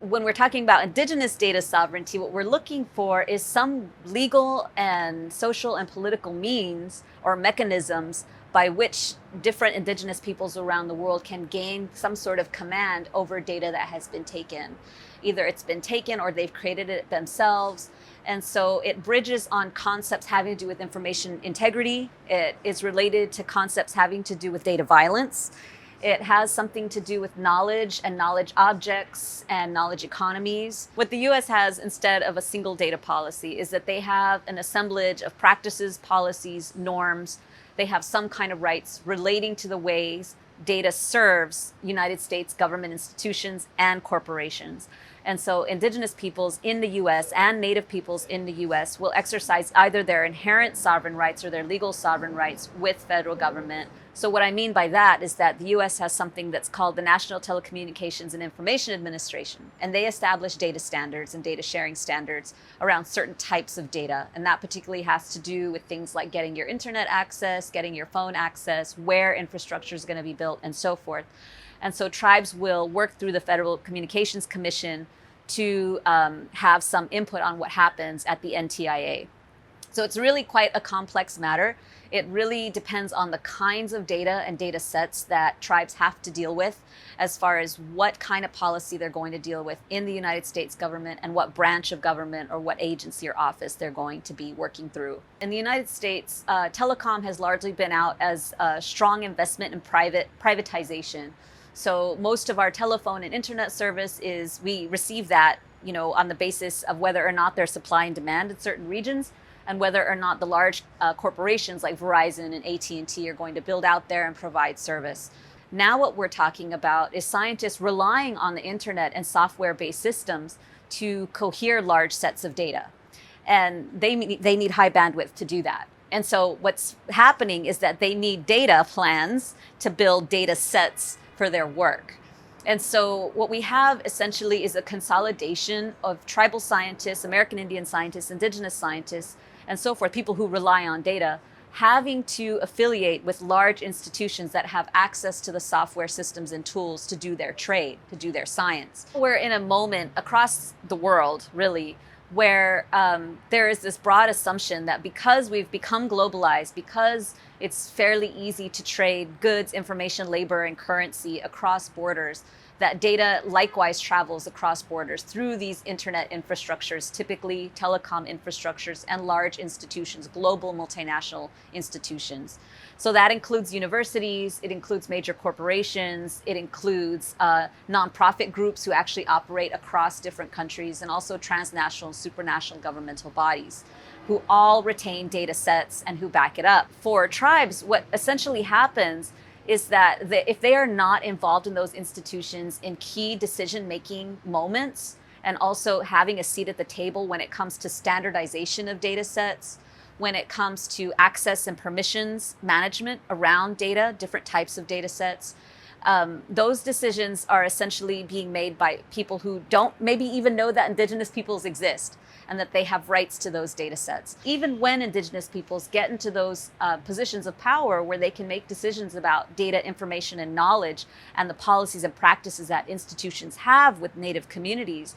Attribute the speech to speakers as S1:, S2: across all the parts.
S1: when we're talking about indigenous data sovereignty, what we're looking for is some legal and social and political means or mechanisms by which different indigenous peoples around the world can gain some sort of command over data that has been taken. Either it's been taken or they've created it themselves. And so it bridges on concepts having to do with information integrity. It is related to concepts having to do with data violence. It has something to do with knowledge and knowledge objects and knowledge economies. What the US has instead of a single data policy is that they have an assemblage of practices, policies, norms. They have some kind of rights relating to the ways data serves United States government institutions and corporations. And so indigenous peoples in the US and native peoples in the US will exercise either their inherent sovereign rights or their legal sovereign rights with federal government. So what I mean by that is that the US has something that's called the National Telecommunications and Information Administration, and they establish data standards and data sharing standards around certain types of data. And that particularly has to do with things like getting your internet access, getting your phone access, where infrastructure is going to be built, and so forth. And so tribes will work through the Federal Communications Commission to have some input on what happens at the NTIA. So it's really quite a complex matter. It really depends on the kinds of data and data sets that tribes have to deal with as far as what kind of policy they're going to deal with in the United States government and what branch of government or what agency or office they're going to be working through. In the United States, telecom has largely been out as a strong investment in privatization. So most of our telephone and internet service is, we receive that, on the basis of whether or not there's supply and demand in certain regions, and whether or not the large corporations like Verizon and AT&T are going to build out there and provide service. Now what we're talking about is scientists relying on the internet and software-based systems to cohere large sets of data. And they need high bandwidth to do that. And so what's happening is that they need data plans to build data sets for their work. And so what we have essentially is a consolidation of tribal scientists, American Indian scientists, indigenous scientists, and so forth, people who rely on data, having to affiliate with large institutions that have access to the software systems and tools to do their trade, to do their science. We're in a moment across the world, really, where there is this broad assumption that because we've become globalized, because it's fairly easy to trade goods, information, labor, and currency across borders, that data likewise travels across borders through these internet infrastructures, typically telecom infrastructures and large institutions, global multinational institutions. So that includes universities, it includes major corporations, it includes nonprofit groups who actually operate across different countries, and also transnational, supranational governmental bodies who all retain data sets and who back it up. For tribes, what essentially happens is that if they are not involved in those institutions in key decision-making moments, and also having a seat at the table when it comes to standardization of data sets, when it comes to access and permissions management around data, different types of data sets, those decisions are essentially being made by people who don't maybe even know that indigenous peoples exist and that they have rights to those data sets. Even when indigenous peoples get into those positions of power where they can make decisions about data, information, and knowledge and the policies and practices that institutions have with native communities,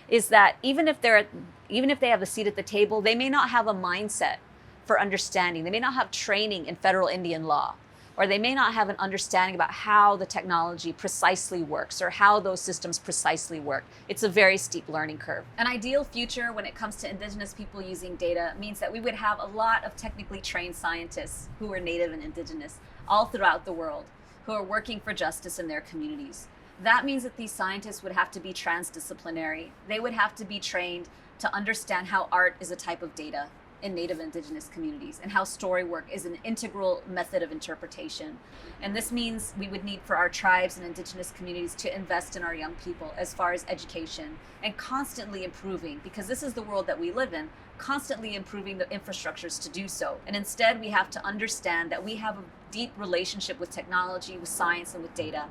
S1: is that even if they have a seat at the table, they may not have a mindset for understanding. They may not have training in federal Indian law, or they may not have an understanding about how the technology precisely works or how those systems precisely work. It's a very steep learning curve. An ideal future when it comes to indigenous people using data means that we would have a lot of technically trained scientists who are native and indigenous all throughout the world, who are working for justice in their communities. That means that these scientists would have to be transdisciplinary. They would have to be trained to understand how art is a type of data in native indigenous communities, and how story work is an integral method of interpretation. And this means we would need for our tribes and indigenous communities to invest in our young people as far as education, and constantly improving, because this is the world that we live in, constantly improving the infrastructures to do so. And instead we have to understand that we have a deep relationship with technology, with science, and with data,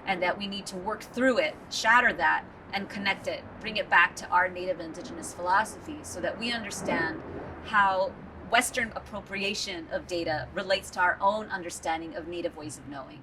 S1: and that we need to work through it, shatter that, and connect it, bring it back to our native indigenous philosophy so that we understand how Western appropriation of data relates to our own understanding of native ways of knowing.